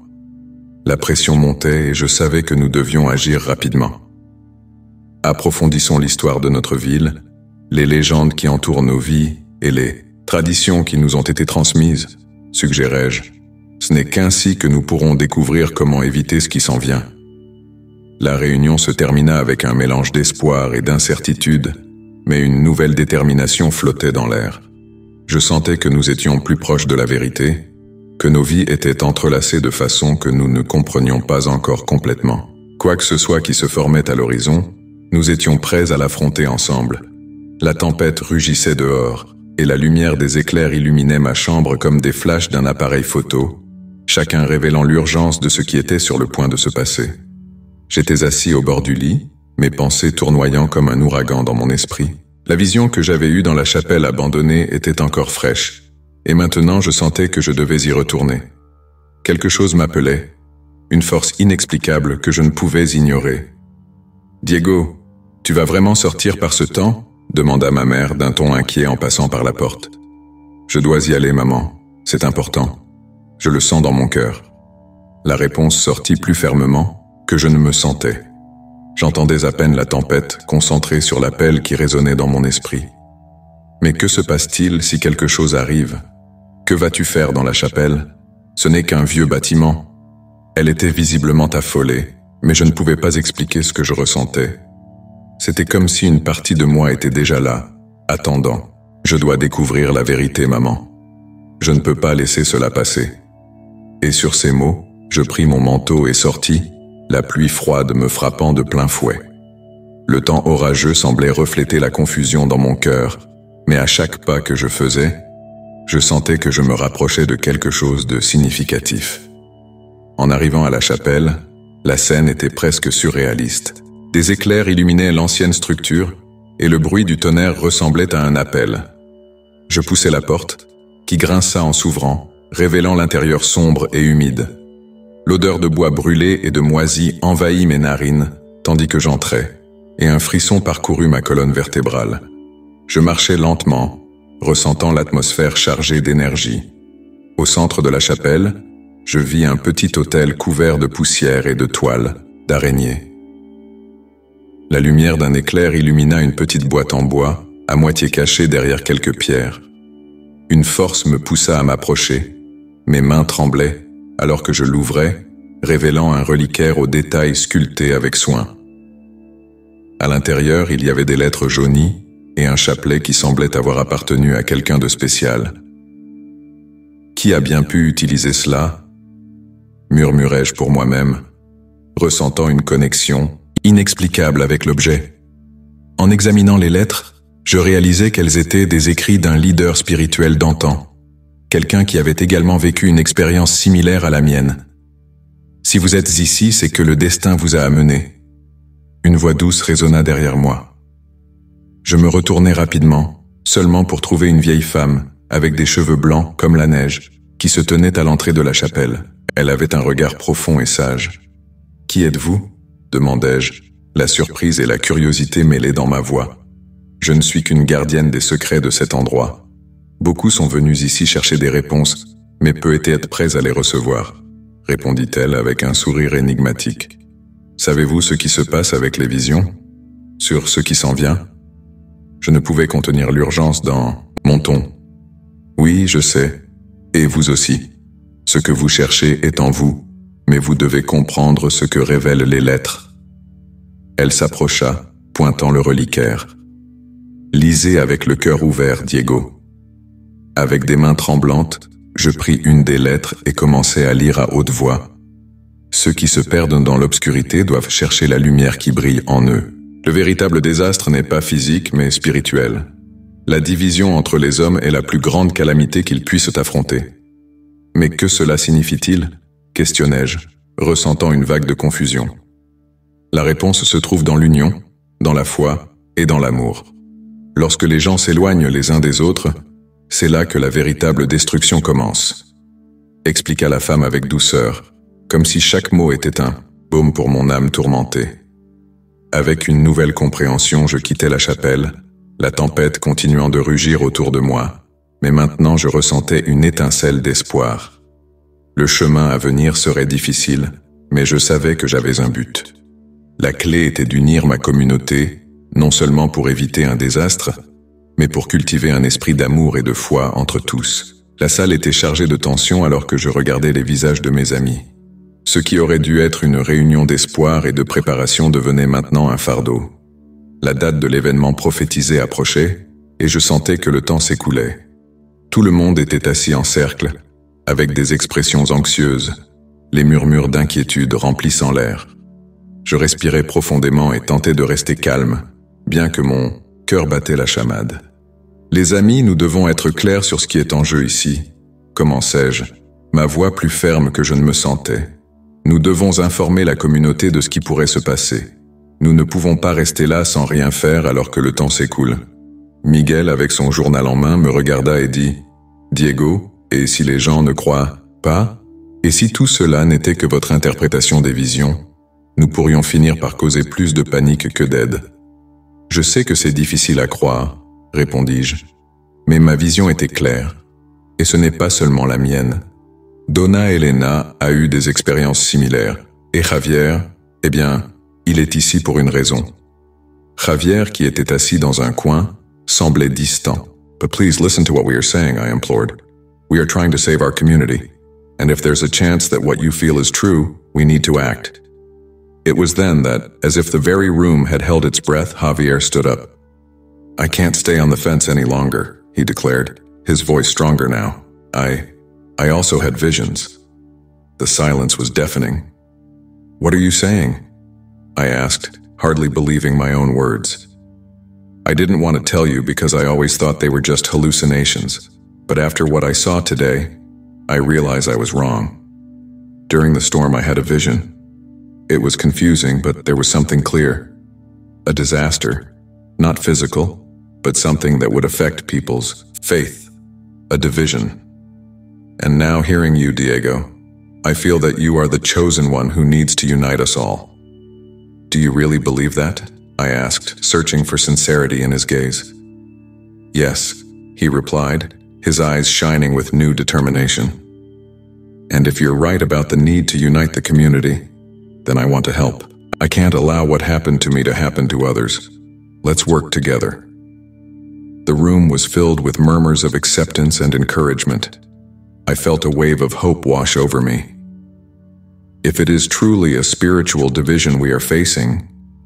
La pression montait et je savais que nous devions agir rapidement. Approfondissons l'histoire de notre ville, les légendes qui entourent nos vies et les traditions qui nous ont été transmises, suggérai-je. Ce n'est qu'ainsi que nous pourrons découvrir comment éviter ce qui s'en vient. La réunion se termina avec un mélange d'espoir et d'incertitude, mais une nouvelle détermination flottait dans l'air. Je sentais que nous étions plus proches de la vérité, que nos vies étaient entrelacées de façon que nous ne comprenions pas encore complètement. Quoi que ce soit qui se formait à l'horizon, nous étions prêts à l'affronter ensemble. La tempête rugissait dehors, et la lumière des éclairs illuminait ma chambre comme des flashs d'un appareil photo, chacun révélant l'urgence de ce qui était sur le point de se passer. J'étais assis au bord du lit, mes pensées tournoyant comme un ouragan dans mon esprit. La vision que j'avais eue dans la chapelle abandonnée était encore fraîche, et maintenant je sentais que je devais y retourner. Quelque chose m'appelait, une force inexplicable que je ne pouvais ignorer. « Diego, tu vas vraiment sortir par ce temps ?» demanda ma mère d'un ton inquiet en passant par la porte. « Je dois y aller, maman. C'est important. Je le sens dans mon cœur. » La réponse sortit plus fermement que je ne me sentais. J'entendais à peine la tempête, concentrée sur l'appel qui résonnait dans mon esprit. Mais que se passe-t-il si quelque chose arrive? Que vas-tu faire dans la chapelle? Ce n'est qu'un vieux bâtiment. Elle était visiblement affolée, mais je ne pouvais pas expliquer ce que je ressentais. C'était comme si une partie de moi était déjà là, attendant. Je dois découvrir la vérité, maman. Je ne peux pas laisser cela passer. Et sur ces mots, je pris mon manteau et sortis, la pluie froide me frappant de plein fouet. Le temps orageux semblait refléter la confusion dans mon cœur, mais à chaque pas que je faisais, je sentais que je me rapprochais de quelque chose de significatif. En arrivant à la chapelle, la scène était presque surréaliste. Des éclairs illuminaient l'ancienne structure, et le bruit du tonnerre ressemblait à un appel. Je poussai la porte, qui grinça en s'ouvrant, révélant l'intérieur sombre et humide. L'odeur de bois brûlé et de moisi envahit mes narines, tandis que j'entrais, et un frisson parcourut ma colonne vertébrale. Je marchais lentement, ressentant l'atmosphère chargée d'énergie. Au centre de la chapelle, je vis un petit autel couvert de poussière et de toiles, d'araignées. La lumière d'un éclair illumina une petite boîte en bois, à moitié cachée derrière quelques pierres. Une force me poussa à m'approcher. Mes mains tremblaient, alors que je l'ouvrais, révélant un reliquaire aux détails sculptés avec soin. À l'intérieur, il y avait des lettres jaunies et un chapelet qui semblait avoir appartenu à quelqu'un de spécial. Qui a bien pu utiliser cela? Murmurai-je pour moi-même, ressentant une connexion inexplicable avec l'objet. En examinant les lettres, je réalisais qu'elles étaient des écrits d'un leader spirituel d'antan, quelqu'un qui avait également vécu une expérience similaire à la mienne. Si vous êtes ici, c'est que le destin vous a amené. Une voix douce résonna derrière moi. Je me retournai rapidement, seulement pour trouver une vieille femme, avec des cheveux blancs comme la neige, qui se tenait à l'entrée de la chapelle. Elle avait un regard profond et sage. « Qui êtes-vous » demandai-je, la surprise et la curiosité mêlées dans ma voix. « Je ne suis qu'une gardienne des secrets de cet endroit. Beaucoup sont venus ici chercher des réponses, mais peu étaient prêts à les recevoir, » répondit-elle avec un sourire énigmatique. « Savez-vous ce qui se passe avec les visions? Sur ce qui s'en vient ?» Je ne pouvais contenir l'urgence dans mon ton. « Oui, je sais, et vous aussi. Ce que vous cherchez est en vous, mais vous devez comprendre ce que révèlent les lettres. » Elle s'approcha, pointant le reliquaire. « Lisez avec le cœur ouvert, Diego. » Avec des mains tremblantes, je pris une des lettres et commençai à lire à haute voix. Ceux qui se perdent dans l'obscurité doivent chercher la lumière qui brille en eux. Le véritable désastre n'est pas physique, mais spirituel. La division entre les hommes est la plus grande calamité qu'ils puissent affronter. Mais que cela signifie-t-il? Questionnai-je, ressentant une vague de confusion. La réponse se trouve dans l'union, dans la foi et dans l'amour. Lorsque les gens s'éloignent les uns des autres, c'est là que la véritable destruction commence. Expliqua la femme avec douceur, comme si chaque mot était un baume pour mon âme tourmentée. Avec une nouvelle compréhension, je quittai la chapelle, la tempête continuant de rugir autour de moi, mais maintenant je ressentais une étincelle d'espoir. Le chemin à venir serait difficile, mais je savais que j'avais un but. La clé était d'unir ma communauté, non seulement pour éviter un désastre, mais pour cultiver un esprit d'amour et de foi entre tous. La salle était chargée de tension alors que je regardais les visages de mes amis. Ce qui aurait dû être une réunion d'espoir et de préparation devenait maintenant un fardeau. La date de l'événement prophétisé approchait, et je sentais que le temps s'écoulait. Tout le monde était assis en cercle, avec des expressions anxieuses, les murmures d'inquiétude remplissant l'air. Je respirais profondément et tentais de rester calme, bien que mon cœur battait la chamade. « Les amis, nous devons être clairs sur ce qui est en jeu ici. » Commençai-je, ma voix plus ferme que je ne me sentais. Nous devons informer la communauté de ce qui pourrait se passer. Nous ne pouvons pas rester là sans rien faire alors que le temps s'écoule. Miguel, avec son journal en main, me regarda et dit « Diego, et si les gens ne croient pas? Et si tout cela n'était que votre interprétation des visions? Nous pourrions finir par causer plus de panique que d'aide. » « Je sais que c'est difficile à croire, » répondis-je, « mais ma vision était claire. Et ce n'est pas seulement la mienne. Donna Elena a eu des expériences similaires, et Javier, eh bien, il est ici pour une raison. » Javier, qui était assis dans un coin, semblait distant. « But please listen to what we are saying, I implored. We are trying to save our community, and if there's a chance that what you feel is true, we need to act. » It was then that, as if the very room had held its breath, Javier stood up. « I can't stay on the fence any longer," he declared, his voice stronger now. I also had visions. The silence was deafening. "What are you saying?" I asked, hardly believing my own words. I didn't want to tell you because I always thought they were just hallucinations, but after what I saw today, I realized I was wrong. During the storm I had a vision. It was confusing, but there was something clear. A disaster, not physical, but something that would affect people's faith, a division. And now hearing you, Diego, I feel that you are the chosen one who needs to unite us all. Do you really believe that? I asked, searching for sincerity in his gaze. Yes, he replied, his eyes shining with new determination. And if you're right about the need to unite the community, then I want to help. I can't allow what happened to me to happen to others. Let's work together. The room was filled with murmurs of acceptance and encouragement. I felt a wave of hope wash over me. If it is truly a spiritual division we are facing,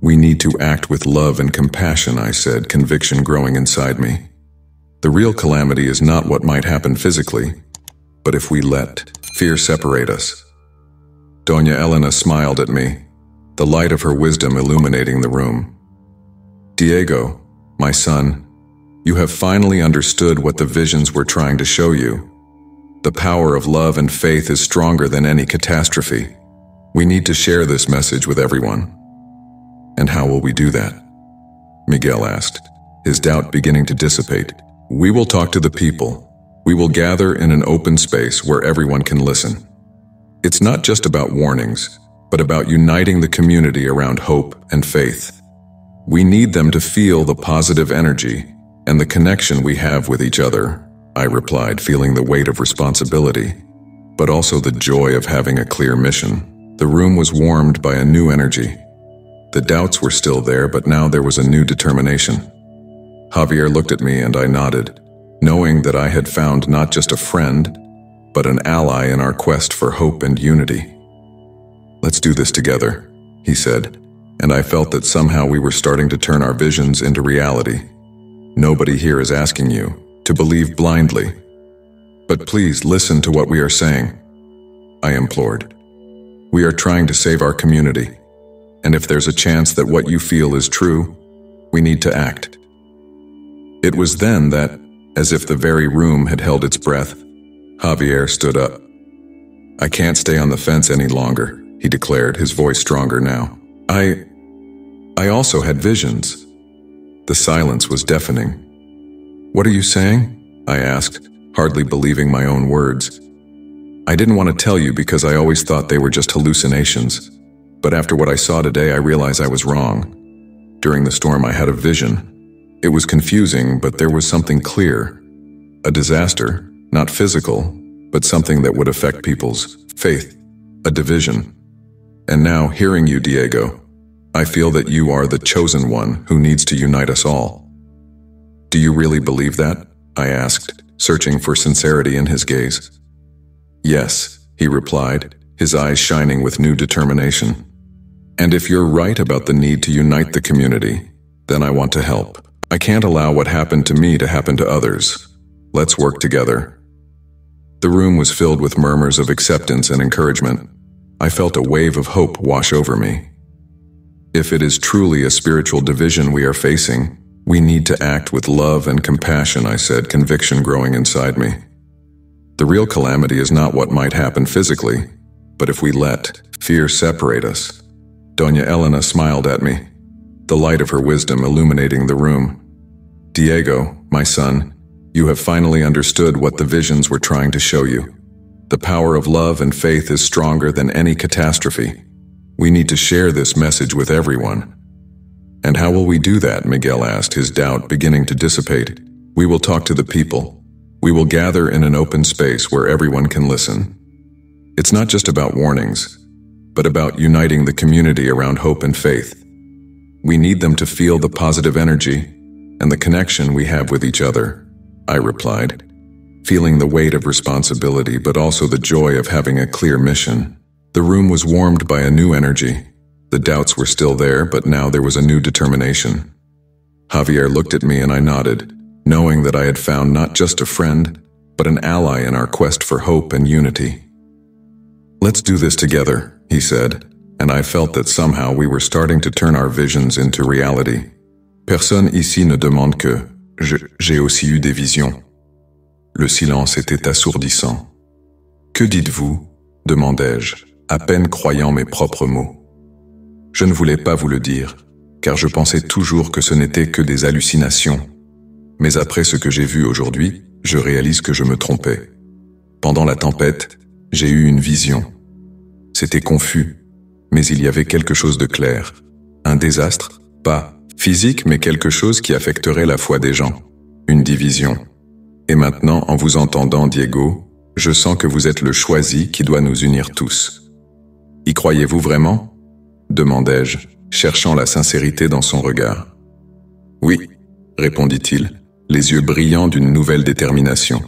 We need to act with love and compassion, I said, conviction growing inside me. The real calamity is not what might happen physically, but if we let fear separate us. Doña Elena smiled at me, the light of her wisdom illuminating the room. Diego, my son, you have finally understood what the visions were trying to show you. The power of love and faith is stronger than any catastrophe. We need to share this message with everyone. And how will we do that? Miguel asked, his doubt beginning to dissipate. We will talk to the people. We will gather in an open space where everyone can listen. It's not just about warnings, but about uniting the community around hope and faith. We need them to feel the positive energy and the connection we have with each other, I replied, feeling the weight of responsibility, but also the joy of having a clear mission. The room was warmed by a new energy. The doubts were still there, but now there was a new determination. Javier looked at me and I nodded, knowing that I had found not just a friend, but an ally in our quest for hope and unity. Let's do this together, he said, and I felt that somehow we were starting to turn our visions into reality. Nobody here is asking you to believe blindly, but please listen to what we are saying, I implored. We are trying to save our community, and if there's a chance that what you feel is true, we need to act. It was then that, as if the very room had held its breath, Javier stood up. I can't stay on the fence any longer, he declared, his voice stronger now. I also had visions. The silence was deafening. What are you saying? I asked, hardly believing my own words. I didn't want to tell you because I always thought they were just hallucinations. But after what I saw today, I realized I was wrong. During the storm, I had a vision. It was confusing, but there was something clear. A disaster, not physical, but something that would affect people's faith, a division. And now, hearing you, Diego, I feel that you are the chosen one who needs to unite us all. Do you really believe that? I asked, searching for sincerity in his gaze. Yes, he replied, his eyes shining with new determination. And if you're right about the need to unite the community, then I want to help. I can't allow what happened to me to happen to others. Let's work together. The room was filled with murmurs of acceptance and encouragement. I felt a wave of hope wash over me. If it is truly a spiritual division we are facing, we need to act with love and compassion, I said, conviction growing inside me. The real calamity is not what might happen physically, but if we let fear separate us. Doña Elena smiled at me, the light of her wisdom illuminating the room. Diego, my son, you have finally understood what the visions were trying to show you. The power of love and faith is stronger than any catastrophe. We need to share this message with everyone. And how will we do that? Miguel asked, his doubt beginning to dissipate. We will talk to the people. We will gather in an open space where everyone can listen. It's not just about warnings, but about uniting the community around hope and faith. We need them to feel the positive energy and the connection we have with each other, I replied, feeling the weight of responsibility but also the joy of having a clear mission. The room was warmed by a new energy. The doubts were still there, but now there was a new determination. Javier looked at me and I nodded, knowing that I had found not just a friend, but an ally in our quest for hope and unity. Let's do this together, he said, and I felt that somehow we were starting to turn our visions into reality. Personne ici ne demande que j'ai aussi eu des visions. Le silence était assourdissant. Que dites-vous? Demandai-je, à peine croyant mes propres mots. Je ne voulais pas vous le dire, car je pensais toujours que ce n'était que des hallucinations. Mais après ce que j'ai vu aujourd'hui, je réalise que je me trompais. Pendant la tempête, j'ai eu une vision. C'était confus, mais il y avait quelque chose de clair. Un désastre, pas physique, mais quelque chose qui affecterait la foi des gens. Une division. Et maintenant, en vous entendant, Diego, je sens que vous êtes le choisi qui doit nous unir tous. Y croyez-vous vraiment? Demandai-je, cherchant la sincérité dans son regard. Oui, répondit-il, les yeux brillants d'une nouvelle détermination.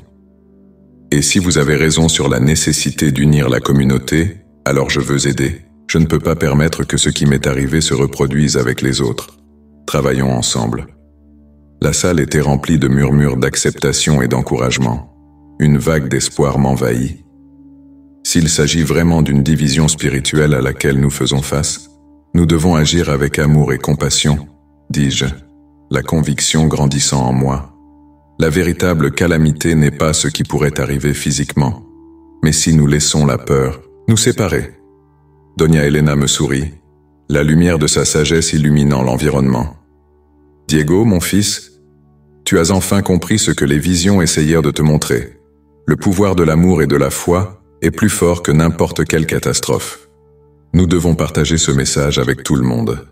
Et si vous avez raison sur la nécessité d'unir la communauté, alors je veux aider. Je ne peux pas permettre que ce qui m'est arrivé se reproduise avec les autres. Travaillons ensemble. La salle était remplie de murmures d'acceptation et d'encouragement. Une vague d'espoir m'envahit. S'il s'agit vraiment d'une division spirituelle à laquelle nous faisons face, nous devons agir avec amour et compassion, dis-je, la conviction grandissant en moi. La véritable calamité n'est pas ce qui pourrait arriver physiquement, mais si nous laissons la peur nous séparer. Doña Elena me sourit, la lumière de sa sagesse illuminant l'environnement. Diego, mon fils, tu as enfin compris ce que les visions essayèrent de te montrer. Le pouvoir de l'amour et de la foi est plus fort que n'importe quelle catastrophe. Nous devons partager ce message avec tout le monde.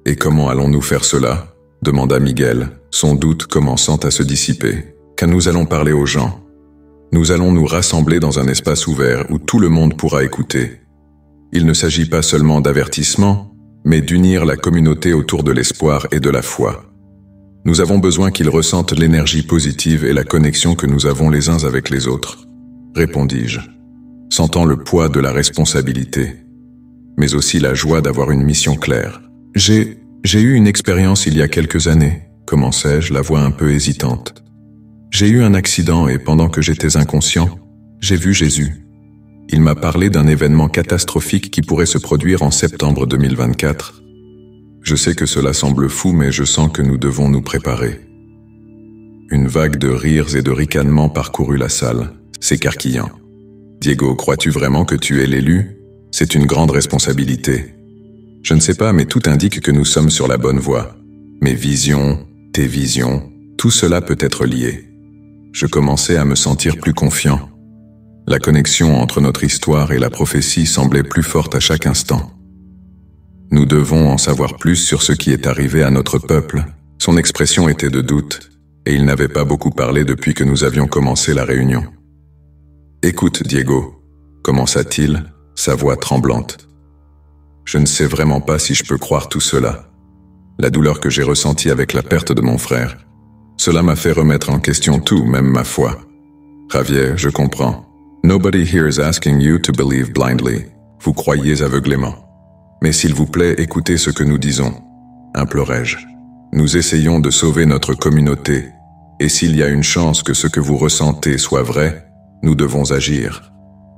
Et comment allons-nous faire cela ? Demanda Miguel, son doute commençant à se dissiper. Quand nous allons parler aux gens, nous allons nous rassembler dans un espace ouvert où tout le monde pourra écouter. Il ne s'agit pas seulement d'avertissement, mais d'unir la communauté autour de l'espoir et de la foi. Nous avons besoin qu'ils ressentent l'énergie positive et la connexion que nous avons les uns avec les autres, répondis-je, sentant le poids de la responsabilité, mais aussi la joie d'avoir une mission claire. J'ai eu une expérience il y a quelques années, commençai-je, la voix un peu hésitante. J'ai eu un accident et pendant que j'étais inconscient, j'ai vu Jésus. Il m'a parlé d'un événement catastrophique qui pourrait se produire en septembre 2024. Je sais que cela semble fou, mais je sens que nous devons nous préparer. Une vague de rires et de ricanements parcourut la salle, s'écarquillant. Diego, crois-tu vraiment que tu es l'élu ? C'est une grande responsabilité. Je ne sais pas, mais tout indique que nous sommes sur la bonne voie. Mes visions, tes visions, tout cela peut être lié. Je commençais à me sentir plus confiant. La connexion entre notre histoire et la prophétie semblait plus forte à chaque instant. Nous devons en savoir plus sur ce qui est arrivé à notre peuple. Son expression était de doute, et il n'avait pas beaucoup parlé depuis que nous avions commencé la réunion. « Écoute, Diego, commença-t-il, sa voix tremblante. Je ne sais vraiment pas si je peux croire tout cela. La douleur que j'ai ressentie avec la perte de mon frère, cela m'a fait remettre en question tout, même ma foi. Javier, je comprends. Nobody here is asking you to believe blindly. Vous croyez aveuglément. Mais s'il vous plaît, écoutez ce que nous disons, implorai-je. Nous essayons de sauver notre communauté, et s'il y a une chance que ce que vous ressentez soit vrai, nous devons agir.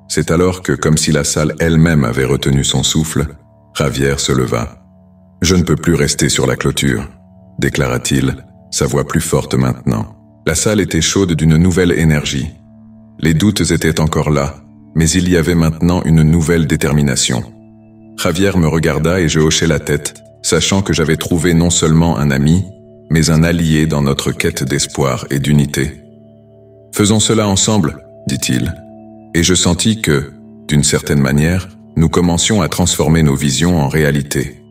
C'est alors que, comme si la salle elle-même avait retenu son souffle, Javier se leva. « Je ne peux plus rester sur la clôture », déclara-t-il, sa voix plus forte maintenant. La salle était chaude d'une nouvelle énergie. Les doutes étaient encore là, mais il y avait maintenant une nouvelle détermination. Javier me regarda et je hochai la tête, sachant que j'avais trouvé non seulement un ami, mais un allié dans notre quête d'espoir et d'unité. « Faisons cela ensemble », dit-il, et je sentis que, d'une certaine manière, nous commencions à transformer nos visions en réalité.